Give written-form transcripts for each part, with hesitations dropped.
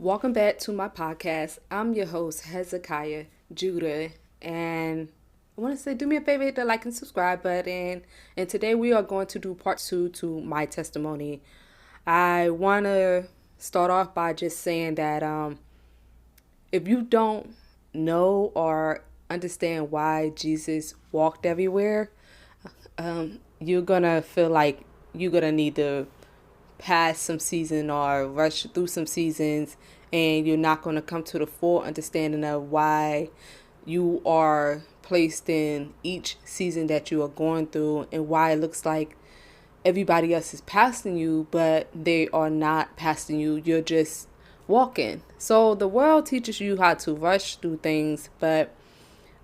Welcome back to my podcast. I'm your host, Hezekiah Judah, and I want to say do me a favor, hit the like and subscribe button. And today we are going to do part two to my testimony. I want to start off by just saying that if you don't know or understand why Jesus walked everywhere, you're going to feel like you're going to need to pass some season or rush through some seasons, and you're not going to come to the full understanding of why you are placed in each season that you are going through, and why it looks like everybody else is passing you but they are not passing you. You're just walking. So the world teaches you how to rush through things, but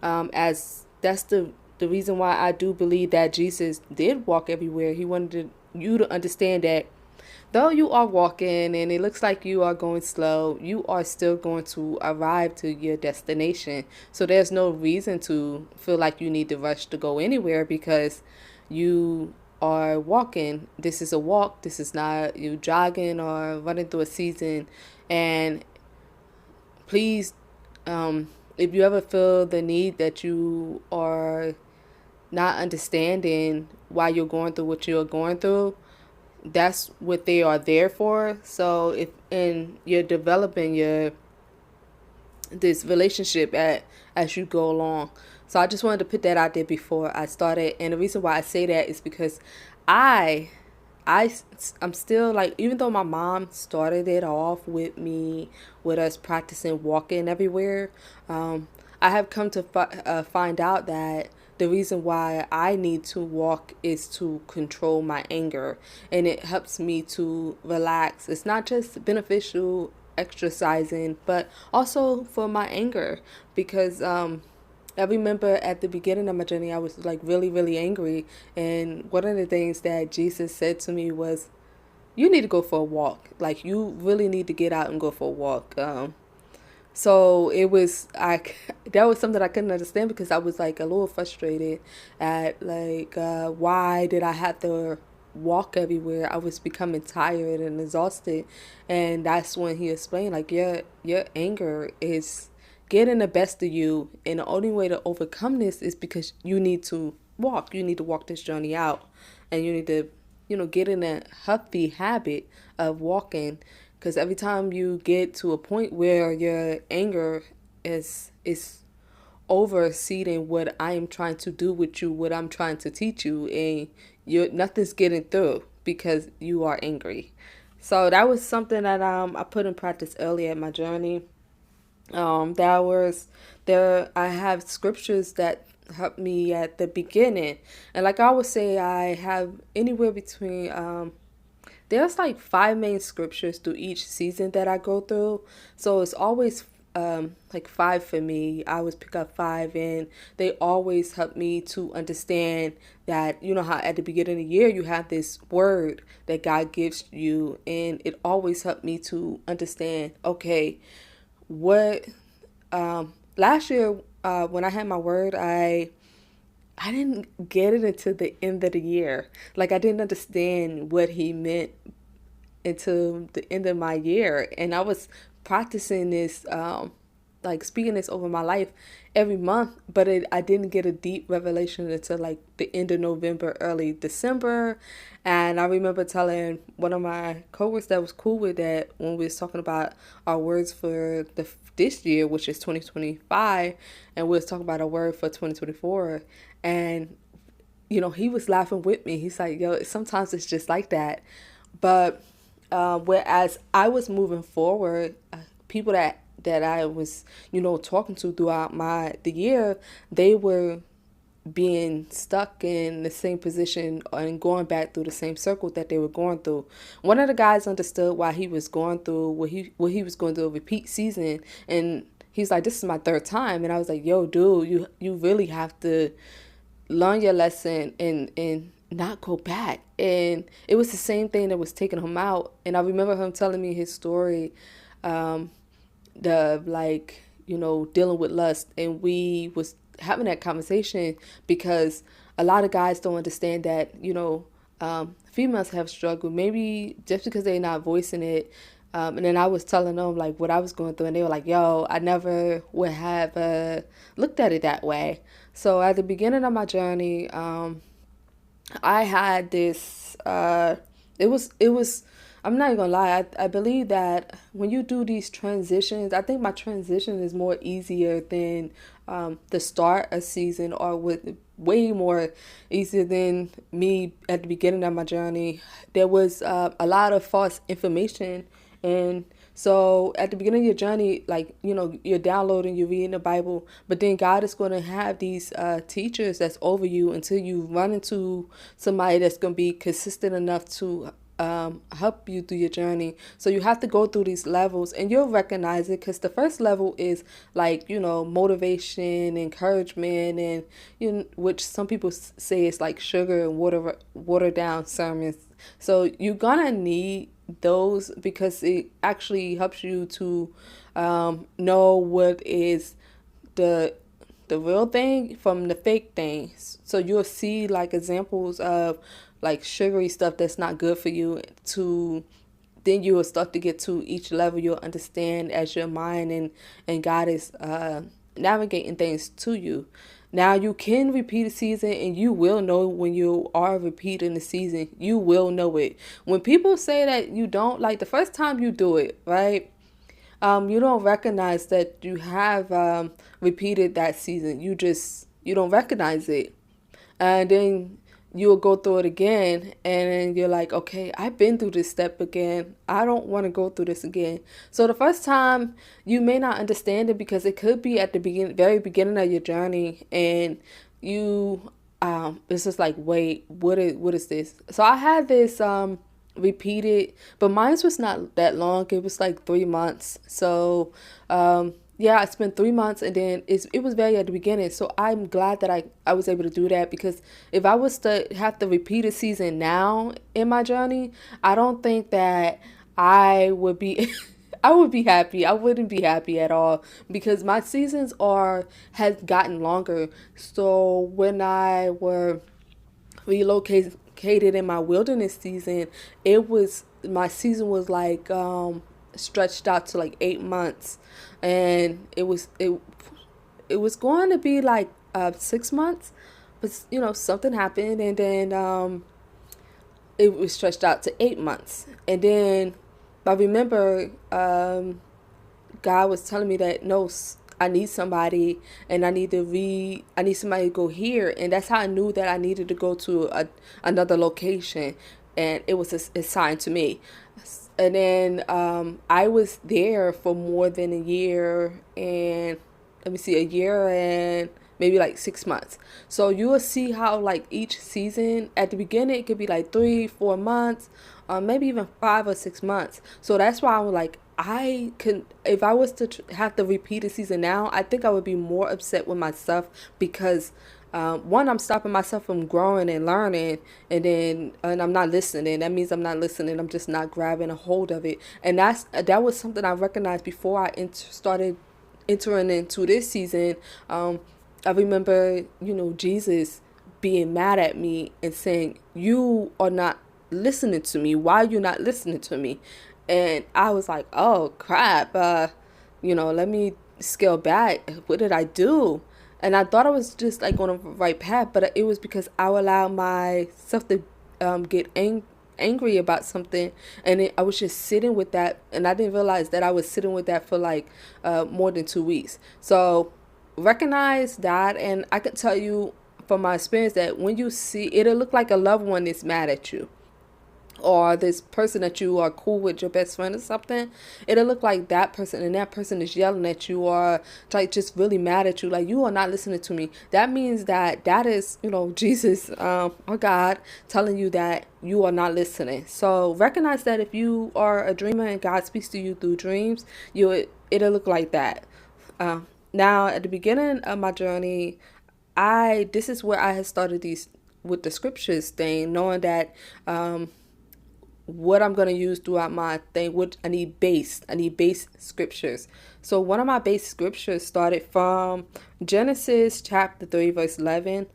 as that's the reason why I do believe that Jesus did walk everywhere. He wanted you to understand that though you are walking and it looks like you are going slow, you are still going to arrive to your destination. So there's no reason to feel like you need to rush to go anywhere because you are walking. This is a walk. This is not you jogging or running through a season. And please, if you ever feel the need that you are not understanding why you're going through what you're going through, that's what they are there for. So if and you're developing your this relationship as you go along. So I just wanted to put that out there before I started. And the reason why I say that is because I I I'm still like, even though my mom started it off with me with us practicing walking everywhere, I have come to find out that the reason why I need to walk is to control my anger, and it helps me to relax. It's not just beneficial exercising, but also for my anger, because I remember at the beginning of my journey, I was like really, really angry. And one of the things that Jesus said to me was, you need to go for a walk. Like, you really need to get out and go for a walk. So it was, that was something I couldn't understand, because I was like a little frustrated at like, why did I have to walk everywhere? I was becoming tired and exhausted. And that's when he explained, like, your anger is getting the best of you, and the only way to overcome this is because you need to walk. You need to walk this journey out, and you need to, get in a healthy habit of walking. Because every time you get to a point where your anger is overseeding what I am trying to do with you, what I'm trying to teach you, and nothing's getting through because you are angry. So that was something that I put in practice earlier in my journey. That was there. I have scriptures that help me at the beginning, and like I would say, I have anywhere between there's like five main scriptures through each season that I go through. So it's always like five for me. I always pick up five, and they always help me to understand that, how at the beginning of the year you have this word that God gives you, and it always helped me to understand, okay, what last year, when I had my word, I didn't get it until the end of the year. Like, I didn't understand what he meant until the end of my year. And I was practicing this, like speaking this over my life every month, but I didn't get a deep revelation until like the end of November, early December. And I remember telling one of my coworkers that was cool with that, when we was talking about our words for this year, which is 2025, and we was talking about a word for 2024. And he was laughing with me. He's like, yo, sometimes it's just like that. But whereas I was moving forward, people that I was, talking to throughout the year, they were being stuck in the same position and going back through the same circle that they were going through. One of the guys understood why he was going through what he was going through a repeat season, and he's like, this is my third time. And I was like, yo, dude, you really have to learn your lesson and not go back. And it was the same thing that was taking him out. And I remember him telling me his story, the like, dealing with lust. And we was having that conversation because a lot of guys don't understand that, females have struggled. Maybe just because they're not voicing it, And then I was telling them like what I was going through, and they were like, "Yo, I never would have looked at it that way." So at the beginning of my journey, I had this. It was. I'm not even gonna lie. I believe that when you do these transitions, I think my transition is more easier than the start a season, or with way more easier than me at the beginning of my journey. There was a lot of false information, and so at the beginning of your journey, like, you're downloading, you're reading the Bible, but then God is going to have these teachers that's over you until you run into somebody that's going to be consistent enough to help you through your journey. So you have to go through these levels, and you'll recognize it, because the first level is like, motivation, encouragement, and which some people say is like sugar and water down sermons. So you're gonna need those, because it actually helps you to know what is the real thing from the fake things. So you'll see like examples of like sugary stuff that's not good for you, to then you will start to get to each level. You'll understand as your mind and God is navigating things to you. Now you can repeat a season, and you will know when you are repeating the season. You will know it. When people say that you don't, like the first time you do it, right? You don't recognize that you have repeated that season. You don't recognize it. And then you'll go through it again, and then you're like, okay, I've been through this step again. I don't want to go through this again. So the first time you may not understand it, because it could be at the very beginning of your journey, and you it's just like, wait, what is this? So I had this repeated, but mine was not that long. It was like 3 months. So yeah, I spent 3 months, and then it was very at the beginning. So I'm glad that I was able to do that, because if I was to have to repeat a season now in my journey, I don't think that I would be I would be happy. I wouldn't be happy at all, because my seasons has gotten longer. So when I were relocated in my wilderness season, my season was like stretched out to like 8 months, and it was going to be like 6 months, but something happened, and then it was stretched out to 8 months, and then I remember God was telling me that no, I need somebody, and I need somebody to go here, and that's how I knew that I needed to go to another location, and it was assigned to me. And then I was there for more than a year, and let me see, a year and maybe like 6 months. So you will see how like each season at the beginning it could be like 3-4 months, maybe even 5 or 6 months. So that's why I'm like, if I was to have to repeat a season now, I think I would be more upset with myself, because one, I'm stopping myself from growing and learning, and I'm not listening. That means I'm not listening. I'm just not grabbing a hold of it, and that was something I recognized before I started entering into this season. I remember, Jesus being mad at me and saying, "You are not listening to me. Why are you not listening to me?" And I was like, "Oh crap! Let me scale back. What did I do?" And I thought I was just like on the right path, but it was because I allowed myself to get angry about something, and I was just sitting with that, and I didn't realize that I was sitting with that for like more than 2 weeks. So recognize that, and I can tell you from my experience that when you see, it'll look like a loved one is mad at you, or this person that you are cool with, your best friend or something. It'll look like that person, and that person is yelling at you, or like just really mad at you, like, you are not listening to me. That means that is Jesus or God telling you that you are not listening. So recognize that if you are a dreamer and God speaks to you through dreams, it'll look like that. Now at the beginning of my journey, this is where I had started these with the scriptures thing, knowing that what I'm going to use throughout my thing, I need base scriptures. So one of my base scriptures started from Genesis chapter 3 verse 11,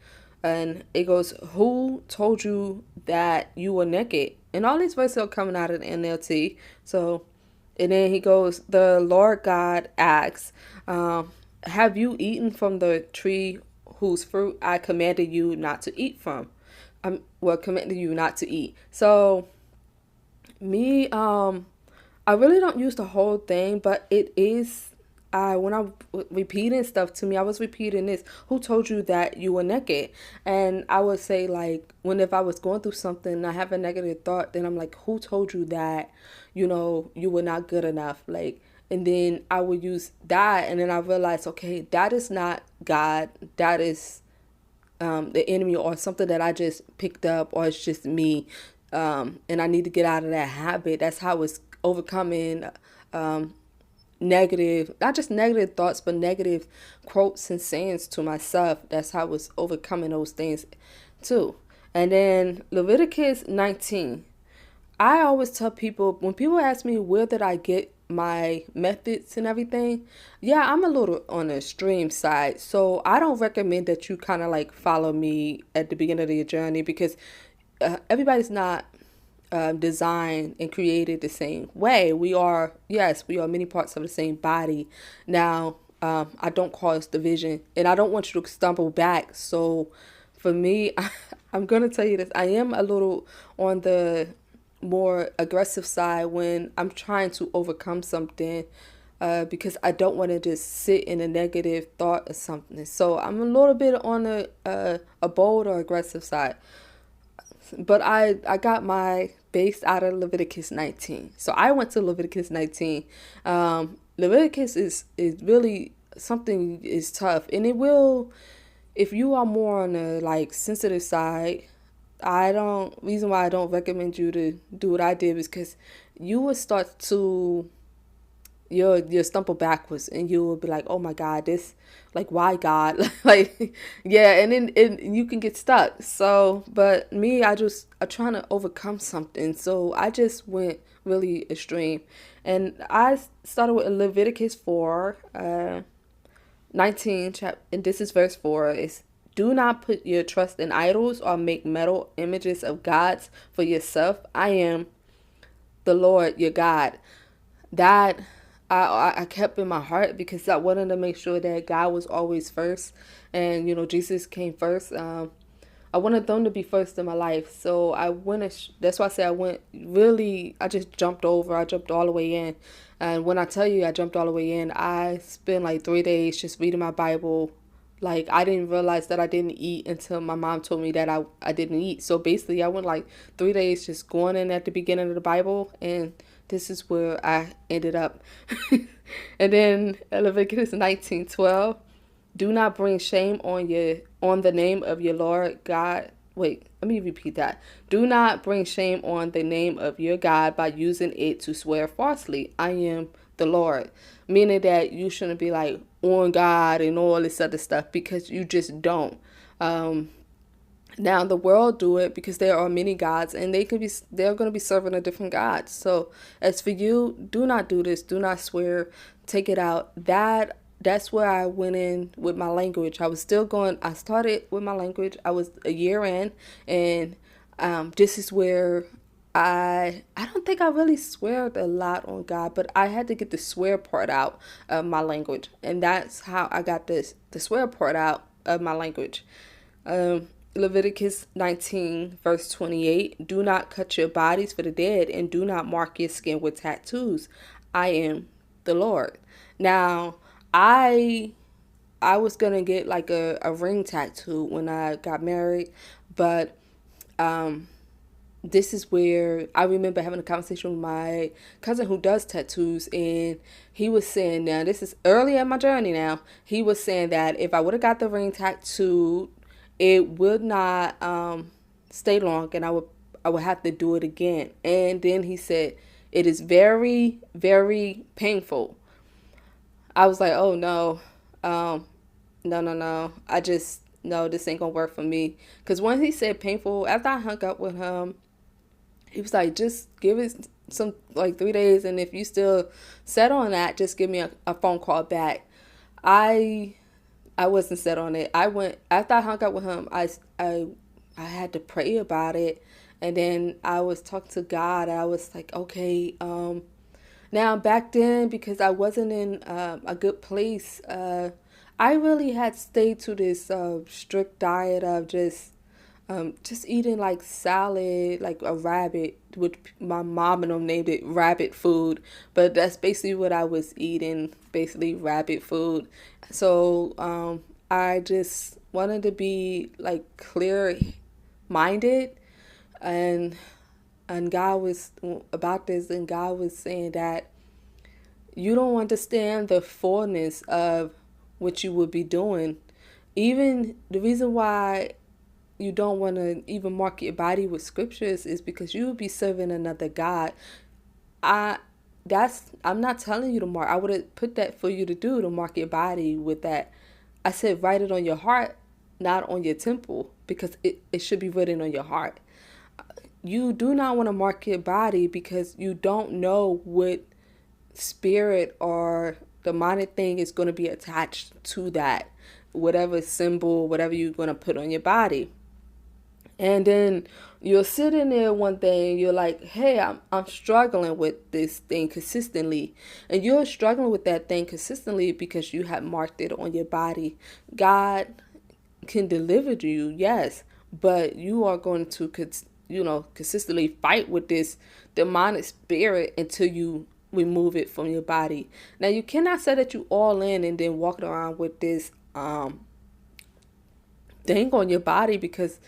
and it goes, "Who told you that you were naked?" And all these verses are coming out of the NLT. So And then he goes, the Lord God asks, have you eaten from the tree whose fruit I commanded you not to eat from? Commanded you not to eat. So me, I really don't use the whole thing, but it is. I when I repeating stuff to me, I was repeating this. Who told you that you were naked? And I would say like when if I was going through something, I have a negative thought, then I'm like, who told you that, you were not good enough? Like, and then I would use that, and then I realized, okay, that is not God. That is the enemy or something that I just picked up, or it's just me. And I need to get out of that habit. That's how it's overcoming negative, not just negative thoughts, but negative quotes and sayings to myself. That's how it's overcoming those things too. And then Leviticus 19. I always tell people, when people ask me where did I get my methods and everything, yeah, I'm a little on the extreme side. So I don't recommend that you kind of like follow me at the beginning of your journey, because everybody's not designed and created the same way. We are, yes, we are many parts of the same body. Now, I don't cause division, and I don't want you to stumble back. So for me, I'm going to tell you this. I am a little on the more aggressive side when I'm trying to overcome something, because I don't want to just sit in a negative thought or something. So I'm a little bit on a bold or aggressive side. But I got my base out of Leviticus 19. So I went to Leviticus 19. Leviticus is really something is tough, and it will, if you are more on the like sensitive side, reason why I don't recommend you to do what I did is because you would start to, you'll stumble backwards, and you will be like, oh my God, this, like, why God? Like, yeah, and then you can get stuck. So, but me, I'm trying to overcome something. So I just went really extreme. And I started with Leviticus 4, 19, and this is verse 4, is, do not put your trust in idols or make metal images of gods for yourself. I am the Lord your God. That I kept in my heart, because I wanted to make sure that God was always first, and Jesus came first. I wanted them to be first in my life, so I went. That's why I say I went really. I just jumped over. I jumped all the way in, and when I tell you I jumped all the way in, I spent like 3 days just reading my Bible. Like, I didn't realize that I didn't eat until my mom told me that I didn't eat. So basically, I went like 3 days just going in at the beginning of the Bible, and this is where I ended up. And then Leviticus 19:12, do not bring shame on the name of your Lord God. Wait, let me repeat that. Do not bring shame on the name of your God by using it to swear falsely. I am the Lord. Meaning that you shouldn't be like on God and all this other stuff, because you just don't. Now the world do it because there are many gods, and they're going to be serving a different god. So as for you, do not do this. Do not swear. Take it out. That's where I went in with my language. I started with my language. I was a year in, and this is where I don't think I really swear a lot on God, but I had to get the swear part out of my language, and that's how I got the swear part out of my language. Leviticus 19 verse 28, do not cut your bodies for the dead, and do not mark your skin with tattoos. I am the Lord. Now, I was gonna get like a ring tattoo when I got married, but this is where I remember having a conversation with my cousin who does tattoos, and he was saying, now this is early in my journey now, he was saying that if I would have got the ring tattooed, it would not stay long, and I would have to do it again. And then he said it is very, very painful. I was like, oh no, no. I just, no, this ain't gonna work for me. Because when he said painful, after I hung up with him, he was like, just give it some, like 3 days. And if you still set on that, just give me a phone call back. I wasn't set on it. I went, after I hung up with him, I had to pray about it. And then I was talking to God. I was like, okay, Now, back then, because I wasn't in a good place, I really had stayed to this strict diet of just eating like salad, like a rabbit, which my mom and them named it rabbit food, but that's basically what I was eating, basically rabbit food. So I just wanted to be like clear minded, and God was about this, and God was saying that you don't understand the fullness of what you would be doing. Even the reason why you don't want to even mark your body with scriptures is because you would be serving another God. I I'm not telling you to mark. I would have put that for you to do, to mark your body with that. I said write it on your heart, not on your temple, because it should be written on your heart. You do not want to mark your body because you don't know what spirit or demonic thing is going to be attached to that, whatever symbol, whatever you're going to put on your body. And then you're sitting there one day and you're like, hey, I'm struggling with this thing consistently. And you're struggling with that thing consistently because you have marked it on your body. God can deliver you, yes, but you are going to, consistently fight with this demonic spirit until you remove it from your body. Now, you cannot say that you all in and then walk around with this thing on your body, because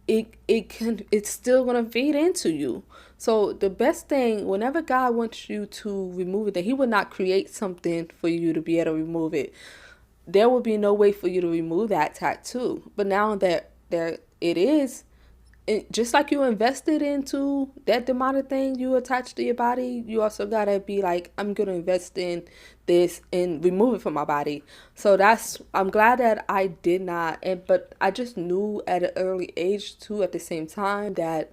it's still gonna feed into you. So the best thing, whenever God wants you to remove it, that He would not create something for you to be able to remove it. There will be no way for you to remove that tattoo. But now that there it is, just like you invested into that demonic thing you attached to your body, you also gotta be like, I'm gonna invest in this and remove it from my body. So I'm glad that I did not, but I just knew at an early age too, at the same time, that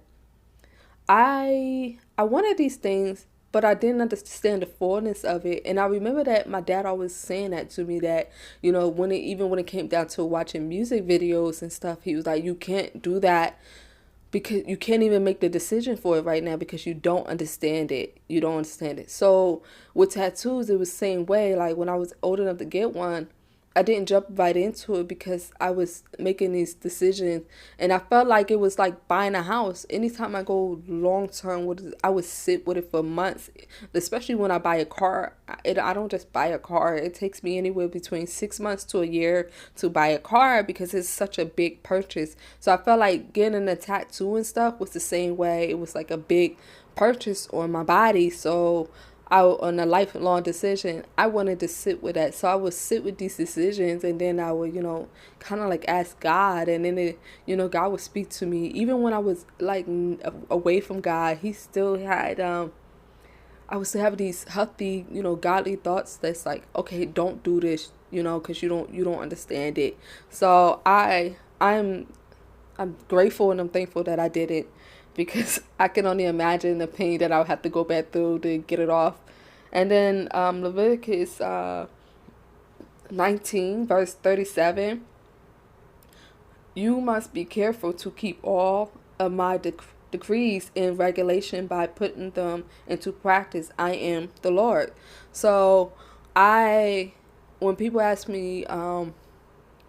I wanted these things, but I didn't understand the fullness of it. And I remember that my dad always saying that to me, that, when it came down to watching music videos and stuff, he was like, you can't do that, because you can't even make the decision for it right now because you don't understand it. You don't understand it. So with tattoos, it was the same way. Like when I was old enough to get one, I didn't jump right into it because I was making these decisions, and I felt like it was like buying a house. Anytime I go long term with it, I would sit with it for months. Especially when I buy a car, I don't just buy a car. It takes me anywhere between 6 months to a year to buy a car because it's such a big purchase. So I felt like getting a tattoo and stuff was the same way. It was like a big purchase on my body. So on a lifelong decision, I wanted to sit with that. So I would sit with these decisions, and then I would, kind of like ask God, and then God would speak to me. Even when I was like away from God, He still had, I would still have these healthy, godly thoughts. That's like, okay, don't do this, because you don't understand it. So I'm grateful and I'm thankful that I did it, because I can only imagine the pain that I would have to go back through to get it off. And then Leviticus 19, verse 37, you must be careful to keep all of my decrees and regulation by putting them into practice. I am the Lord. So when people ask me,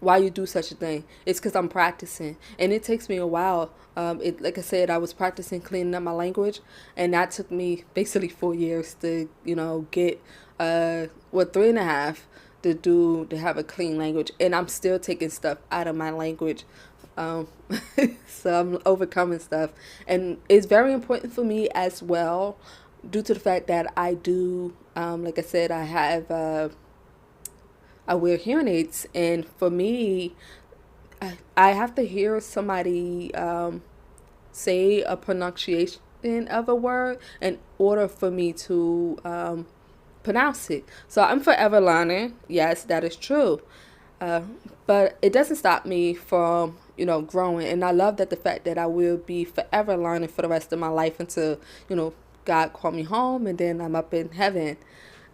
why you do such a thing, it's because I'm practicing, and it takes me a while. Like I said, I was practicing cleaning up my language, and that took me basically 4 years to get 3.5 to have a clean language, and I'm still taking stuff out of my language. um, so I'm overcoming stuff, and it's very important for me as well, due to the fact that I do, like I said, I wear hearing aids, and for me, I have to hear somebody say a pronunciation of a word in order for me to pronounce it. So I'm forever learning. Yes, that is true. Uh, but it doesn't stop me from, growing. And I love that the fact that I will be forever learning for the rest of my life until, God call me home and then I'm up in heaven.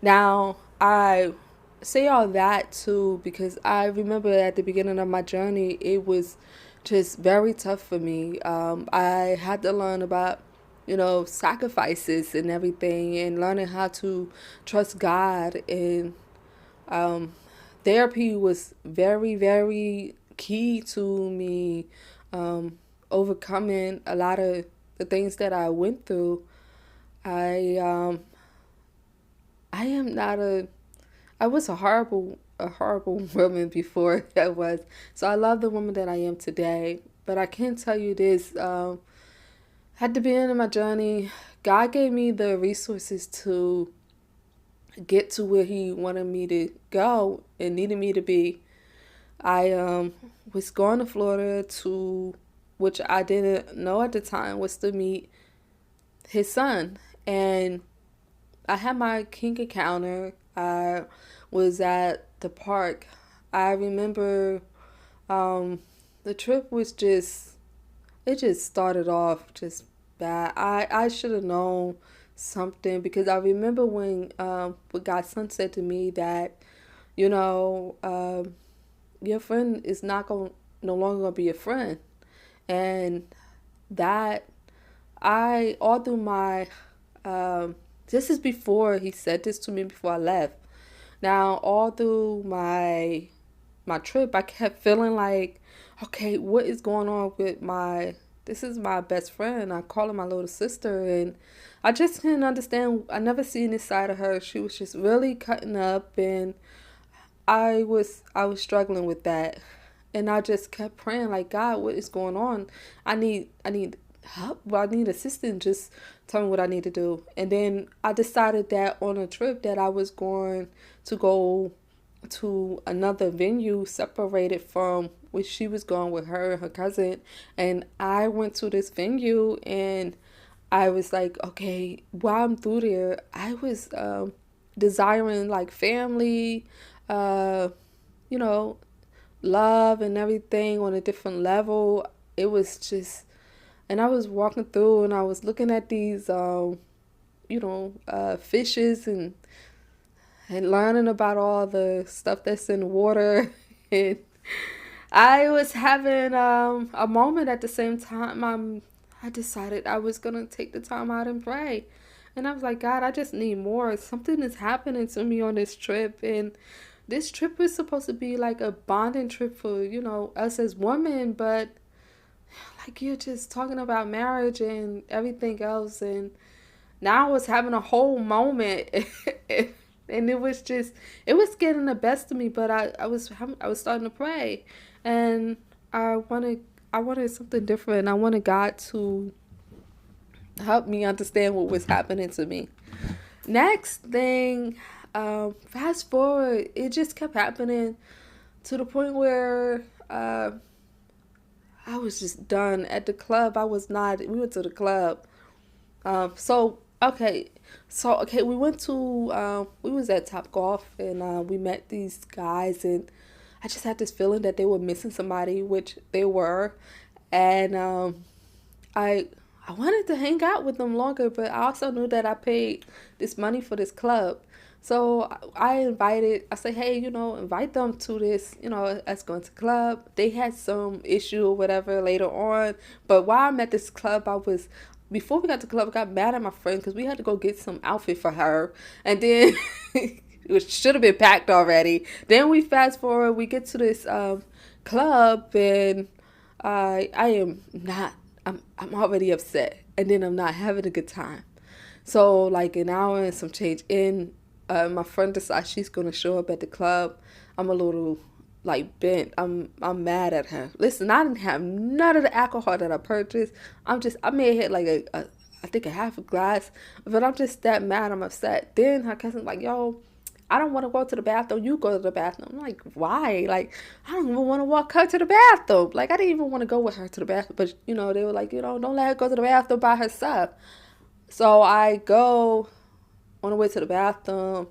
Now, I say all that too because I remember at the beginning of my journey, it was just very tough for me. I had to learn about sacrifices and everything, and learning how to trust God. And um, therapy was very, very key to me overcoming a lot of the things that I went through. I I am not a I was a horrible woman before I was. So I love the woman that I am today. But I can tell you this, at the beginning of my journey, God gave me the resources to get to where He wanted me to go and needed me to be. I was going to Florida to, which I didn't know at the time, was to meet his son. And I had my king encounter. I was at the park. I remember the trip was it just started off just bad. I should have known something, because I remember when what God's son said to me that, you know, your friend is not going no longer gonna be a friend. And that I all through my this is before he said this to me, before I left. Now all through my trip, I kept feeling like, okay, what is going on with this is my best friend. I call her my little sister, and I just couldn't understand. I never seen this side of her. She was just really cutting up, and I was struggling with that. And I just kept praying like, God, what is going on? I need help. Well, I need assistance. Just tell me what I need to do. And then I decided that on a trip that I was going to go to another venue separated from where she was going with her and her cousin. And I went to this venue, and I was like, okay, while I'm through there, I was desiring like family, uh, you know, love and everything on a different level. It was just, and I was walking through and I was looking at these, fishes, and learning about all the stuff that's in the water. And I was having a moment at the same time. I decided I was going to take the time out and pray. And I was like, God, I just need more. Something is happening to me on this trip. And this trip was supposed to be like a bonding trip for, us as women. But like, you're just talking about marriage and everything else. And now I was having a whole moment. And it was getting the best of me. But I was starting to pray. And I wanted something different. I wanted God to help me understand what was happening to me. Next thing, fast forward, it just kept happening to the point where I was just done at the club. I was not. We went to the club. Okay, we went to we was at Top Golf, and we met these guys, and I just had this feeling that they were missing somebody, which they were. And I I wanted to hang out with them longer, but I also knew that I paid this money for this club. So I said, hey, invite them to this, us going to club. They had some issue or whatever later on. But while I'm at this club, before we got to the club, I got mad at my friend because we had to go get some outfit for her. And then it should have been packed already. Then we fast forward, we get to this club, and I am not. I'm already upset, and then I'm not having a good time. So like an hour and some change in, my friend decides she's gonna show up at the club. I'm a little like bent. I'm mad at her. Listen, I didn't have none of the alcohol that I purchased. I may have had like I think a half a glass, but I'm just that mad. I'm upset. Then her cousin's like, yo, I don't want to go to the bathroom. You go to the bathroom. I'm like, why? Like, I don't even want to walk her to the bathroom. Like, I didn't even want to go with her to the bathroom. But, they were like, don't let her go to the bathroom by herself. So I go on the way to the bathroom,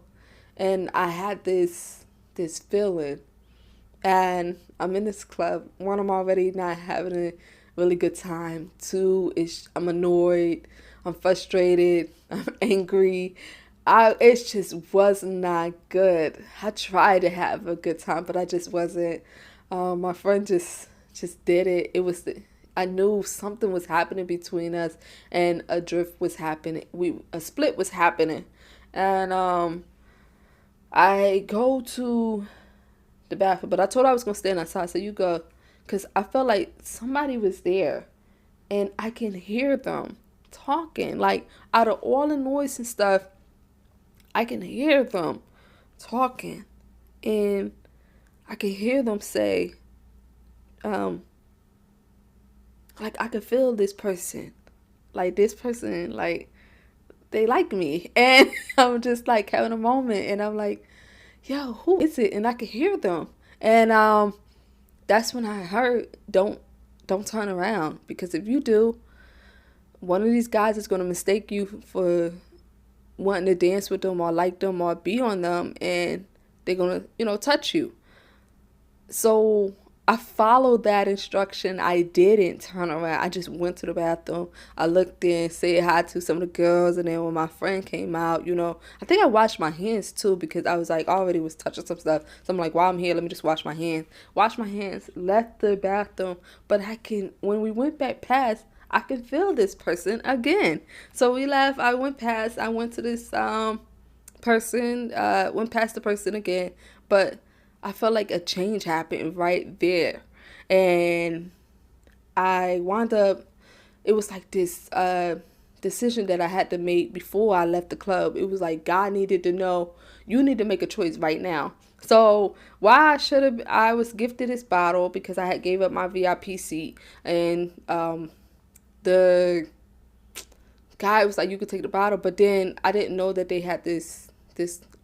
and I had this feeling. And I'm in this club. One, I'm already not having a really good time. Two, I'm annoyed. I'm frustrated. I'm angry. It just was not good. I tried to have a good time, but I just wasn't. My friend just did it. I knew something was happening between us, and a drift was happening. A split was happening, and I go to the bathroom, but I told her I was gonna stand outside. So you go, cause I felt like somebody was there, and I can hear them talking. Like out of all the noise and stuff, I can hear them talking, and I can hear them say, um, like I could feel this person, like they like me, and I'm just like having a moment, and I'm like, yo, who is it? And I could hear them, and that's when I heard, don't turn around, because if you do, one of these guys is gonna mistake you for wanting to dance with them or like them or be on them, and they're gonna, touch you. So I followed that instruction. I didn't turn around. I just went to the bathroom. I looked in, said hi to some of the girls, and then when my friend came out, I think I washed my hands too, because I was like, already was touching some stuff. So I'm like, while I'm here, let me just wash my hands. Wash my hands, left the bathroom, but when we went back past, I could feel this person again. So we left. I went past. I went to this person. Went past the person again, but I felt like a change happened right there, and I wound up. It was like this decision that I had to make before I left the club. It was like God needed to know, you need to make a choice right now. So why I was gifted this bottle because I had gave up my VIP seat, and the guy was like, you could take the bottle, but then I didn't know that they had this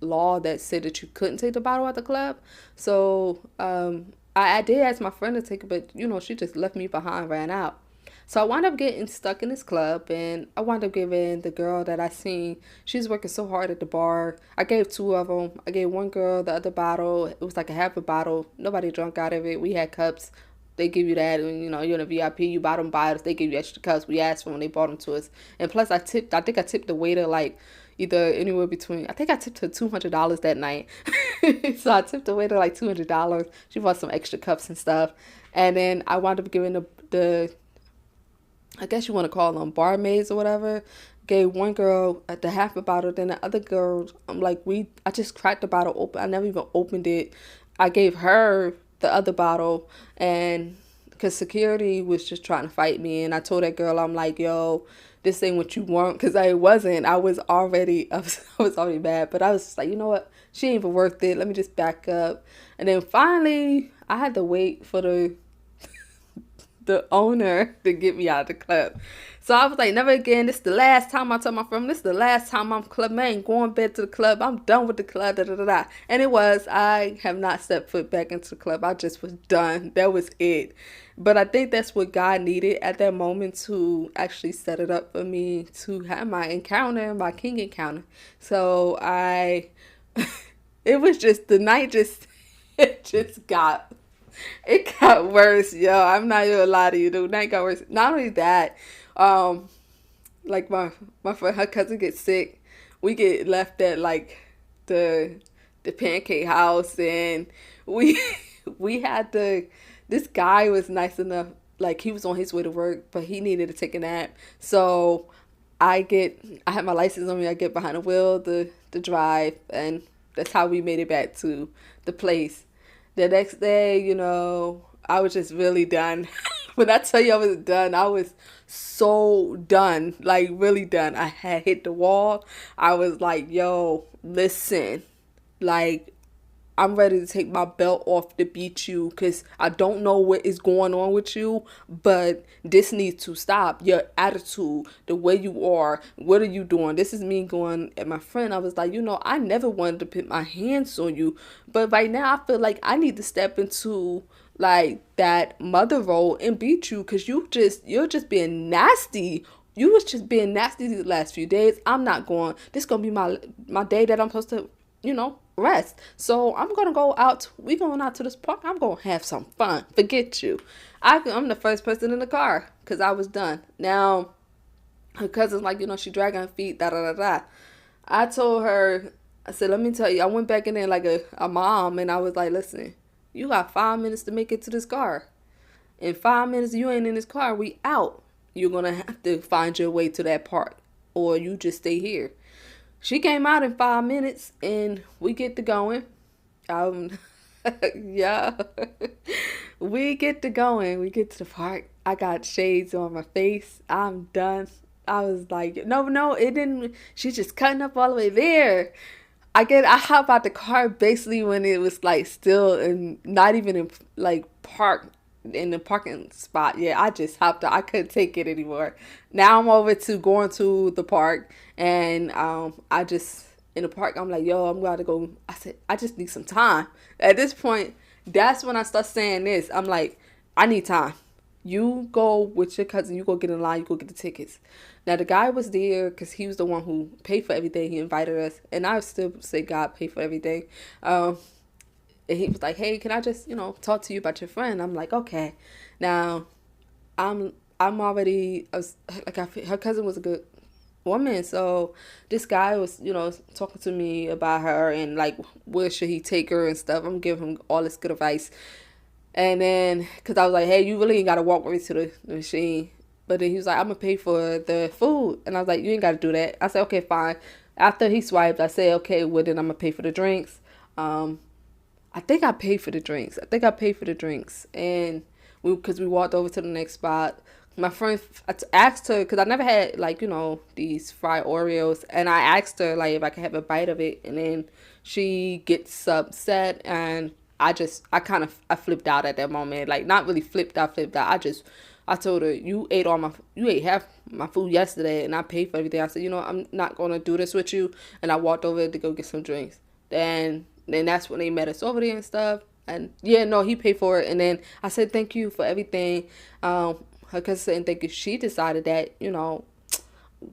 law that said that you couldn't take the bottle at the club. So I did ask my friend to take it, but she just left me behind, ran out. So I wound up getting stuck in this club, and I wound up giving the girl that I seen, she's working so hard at the bar. I gave two of them. I gave one girl the other bottle. It was like a half a bottle. Nobody drunk out of it. We had cups. They give you that, and you're in a VIP, you buy them bottles, they give you extra cups. We asked for when they brought them to us. And plus I think I tipped the waiter like either anywhere between, I think I tipped her $200 that night. So I tipped the waiter like $200. She bought some extra cups and stuff. And then I wound up giving the I guess you want to call them barmaids or whatever, gave one girl the half a bottle, then the other girl, I just cracked the bottle open. I never even opened it. I gave her the other bottle, and because security was just trying to fight me, and I told that girl, I'm like, yo, this ain't what you want, because I wasn't. I was already mad, but I was just like, you know what? She ain't even worth it. Let me just back up. And then finally, I had to wait for the owner to get me out of the club. So I was like, never again. This is the last time. I told my friend, this is the last time I'm club. I ain't going back to the club. I'm done with the club. Da, da, da, da. And it was. I have not stepped foot back into the club. I just was done. That was it. But I think that's what God needed at that moment to actually set it up for me to have my encounter, my king encounter. So it was just, the night it just got worse, yo. I'm not even gonna lie to you. The night got worse. Not only that, like my friend, her cousin gets sick. We get left at like the pancake house, and we we had this guy was nice enough, like he was on his way to work, but he needed to take a nap. So I had my license on me. I get behind the wheel, the drive, and that's how we made it back to the place. The next day, I was just really done. When I tell you I was done, I was so done, like really done. I had hit the wall. I was like, yo, listen, like, I'm ready to take my belt off to beat you, because I don't know what is going on with you, but this needs to stop. Your attitude, the way you are, what are you doing? This is me going at my friend. I was like, I never wanted to put my hands on you, but right now I feel like I need to step into like that mother role and beat you, because you're just being nasty. You was just being nasty these last few days. I'm not going. This is gonna be my day that I'm supposed to, rest. So I'm gonna go out. We going out to this park. I'm gonna have some fun. Forget you. I'm the first person in the car because I was done. Now her cousin's like, she dragging her feet. Da da da da. I told her. I said, let me tell you. I went back in there like a mom, and I was like, listen, you got 5 minutes to make it to this car. In 5 minutes, you ain't in this car. We out. You're going to have to find your way to that park, or you just stay here. She came out in 5 minutes, and we get to going. Um, yeah. We get to going. We get to the park. I got shades on my face. I'm done. I was like, no, it didn't. She's just cutting up all the way there. I hop out the car basically when it was like still and not even in like park in the parking spot. Yeah, I just hopped out. I couldn't take it anymore. Now I'm over to going to the park, and I just in the park I'm like, yo, I'm going to go. I said I just need some time. At this point, that's when I start saying this. I'm like, I need time. You go with your cousin. You go get in line. You go get the tickets. Now the guy was there because he was the one who paid for everything. He invited us, and I still say God paid for everything. Um, and he was like, "Hey, can I just talk to you about your friend?" I'm like, "Okay." Now, I'm already like her cousin was a good woman, so this guy was talking to me about her and like where should he take her and stuff. I'm giving him all this good advice. And then, because I was like, hey, you really ain't got to walk with me to the machine. But then he was like, I'm going to pay for the food. And I was like, you ain't got to do that. I said, okay, fine. After he swiped, I said, okay, well, then I'm going to pay for the drinks. I think I paid for the drinks. And because we walked over to the next spot. My friend, I asked her, because I never had, like, these fried Oreos. And I asked her, like, if I could have a bite of it. And then she gets upset and I flipped out at that moment. Like, not really flipped out. I told her, you ate half my food yesterday and I paid for everything. I said, I'm not going to do this with you. And I walked over to go get some drinks. Then that's when they met us over there and stuff. And yeah, no, he paid for it. And then I said, thank you for everything. Her cousin said, thank you. She decided that,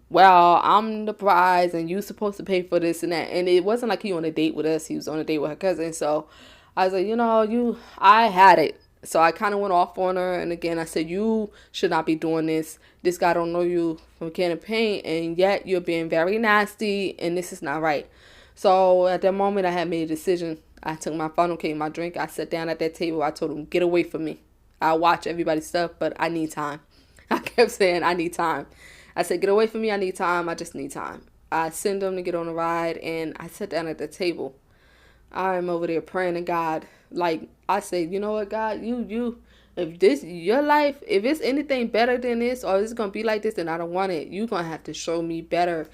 well, I'm the prize and you supposed to pay for this and that. And it wasn't like he on a date with us. He was on a date with her cousin. So I was like, I had it. So I kind of went off on her. And again, I said, you should not be doing this. This guy don't know you from a can of paint. And yet you're being very nasty. And this is not right. So at that moment, I had made a decision. I took my funnel cake, my drink. I sat down at that table. I told him, get away from me. I watch everybody's stuff, but I need time. I kept saying, I need time. I said, get away from me. I need time. I just need time. I sent him to get on a ride, and I sat down at the table. I'm over there praying to God. Like, I say, you know what, God, if this your life, if it's anything better than this, or it's going to be like this, then I don't want it. You're going to have to show me better.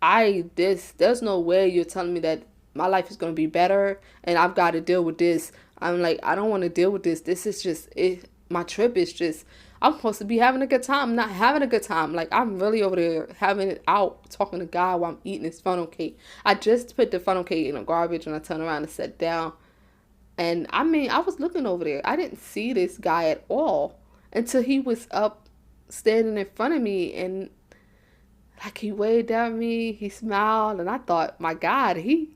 There's no way you're telling me that my life is going to be better and I've got to deal with this. I'm like, I don't want to deal with this. This is just it. My trip is just, I'm supposed to be having a good time. I'm not having a good time. Like, I'm really over there having it out, talking to God while I'm eating this funnel cake. I just put the funnel cake in the garbage and I turned around and sat down. And I mean, I was looking over there. I didn't see this guy at all until he was up standing in front of me, and like he waved at me, he smiled, and I thought, my God, he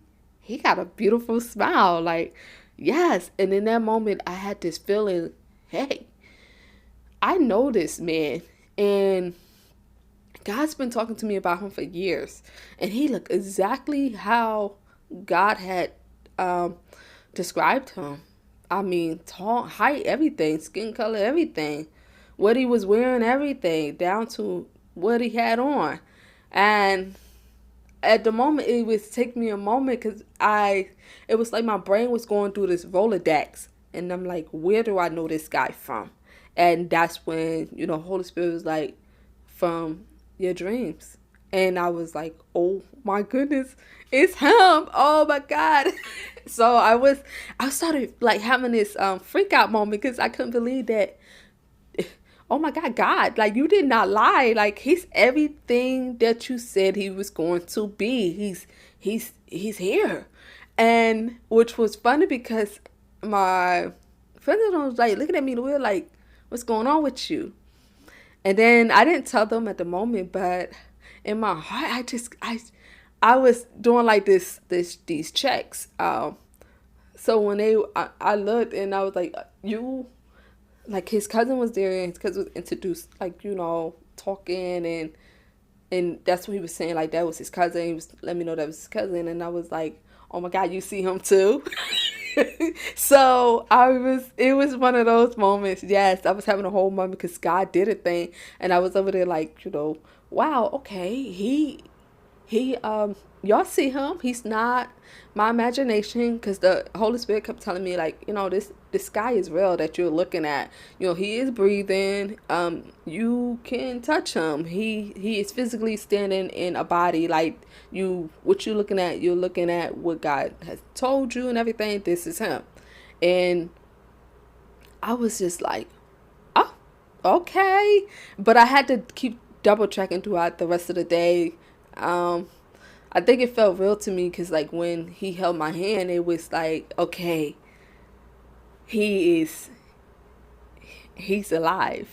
got a beautiful smile. Like, yes. And in that moment, I had this feeling, hey, I know this man, and God's been talking to me about him for years, and he looked exactly how God had described him. I mean, tall, height, everything, skin color, everything, what he was wearing, everything, down to what he had on. And at the moment, it was take me a moment because it was like my brain was going through this Rolodex, and I'm like, where do I know this guy from? And that's when, Holy Spirit was like, from your dreams. And I was like, oh my goodness, it's him. Oh my God. So I started like having this freak out moment because I couldn't believe that. Oh my God, like, you did not lie. Like, he's everything that you said he was going to be. He's here. And which was funny because my friend was like looking at me, we were like, what's going on with you? And then I didn't tell them at the moment, but in my heart, I was doing like these checks. So when I looked and I was like, like, his cousin was there and his cousin was introduced, like, talking, and that's what he was saying, like, that was his cousin. He was letting me know that was his cousin, and I was like, oh my God, you see him too? So it was one of those moments. Yes, I was having a whole moment because God did a thing, and I was over there like, wow, okay, he y'all see him, he's not my imagination, because the Holy Spirit kept telling me like, this guy is real that you're looking at. He is breathing. You can touch him. He is physically standing in a body. Like, what you're looking at what God has told you and everything. This is him. And I was just like, oh, okay. But I had to keep double checking throughout the rest of the day. I think it felt real to me because, like, when he held my hand, it was like, okay, he is, he's alive.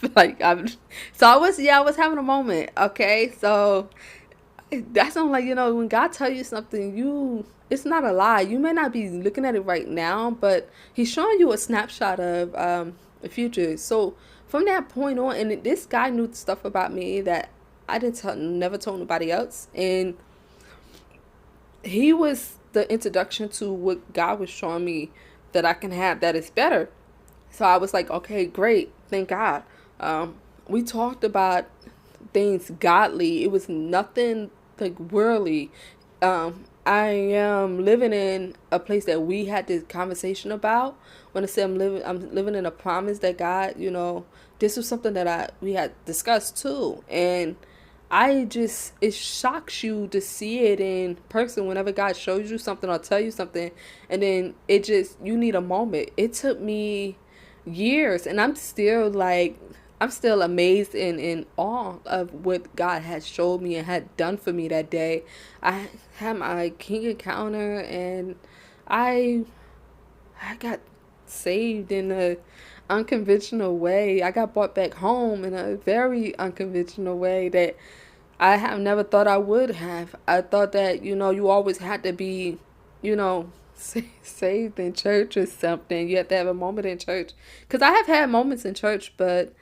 So I was having a moment. Okay. So that's not like, when God tell you something, it's not a lie. You may not be looking at it right now, but he's showing you a snapshot of the future. So from that point on, and this guy knew stuff about me that I never told nobody else. And he was the introduction to what God was showing me that I can have that is better. So I was like, okay, great. Thank God. We talked about things godly. It was nothing like worldly. I am living in a place that we had this conversation about. When I say I'm living in a promise that God, this was something that we had discussed too. And it shocks you to see it in person whenever God shows you something or tell you something. And then you need a moment. It took me years, and I'm still amazed and in awe of what God had showed me and had done for me that day. I had my king encounter, and I got saved in a unconventional way. I got brought back home in a very unconventional way that I have never thought I would have. I thought that, you always had to be, saved in church or something. You have to have a moment in church. Because I have had moments in church, but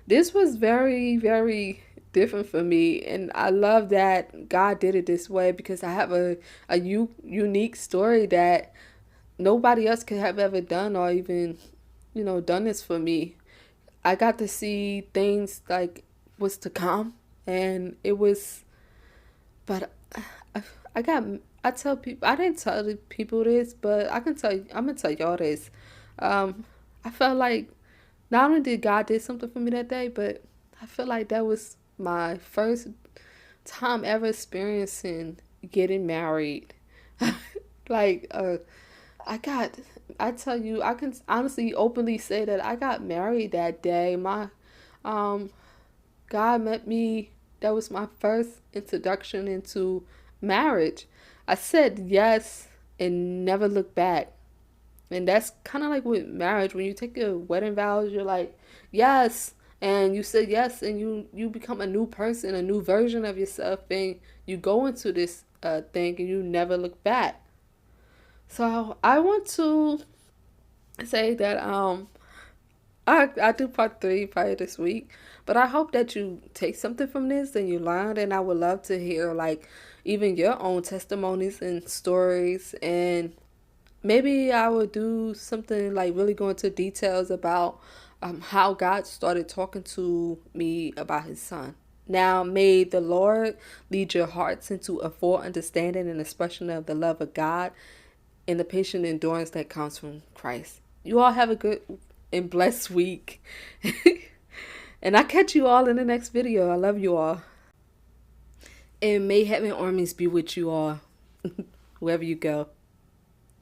this was very, very different for me. And I love that God did it this way, because I have a unique story that nobody else could have ever done, or even, done this for me. I got to see things like was to come, and it was, but I got, I tell people, I didn't tell the people this, but I'm gonna tell y'all this. I felt like not only did God did something for me that day, but I feel like that was my first time ever experiencing getting married. like, I got, I tell you, I can honestly, openly say that I got married that day. Um, God met me. That was my first introduction into marriage. I said yes and never looked back. And that's kind of like with marriage. When you take your wedding vows, you're like, yes. And you say yes, and you become a new person, a new version of yourself. And you go into this thing, and you never look back. So I want to say that I do part 3 probably this week, but I hope that you take something from this and you learn. And I would love to hear like even your own testimonies and stories, and maybe I will do something like really go into details about how God started talking to me about his son. Now, may the Lord lead your hearts into a full understanding and expression of the love of God and the patient endurance that comes from Christ. You all have a good and blessed week. And I catch you all in the next video. I love you all. And may heaven armies be with you all, wherever you go.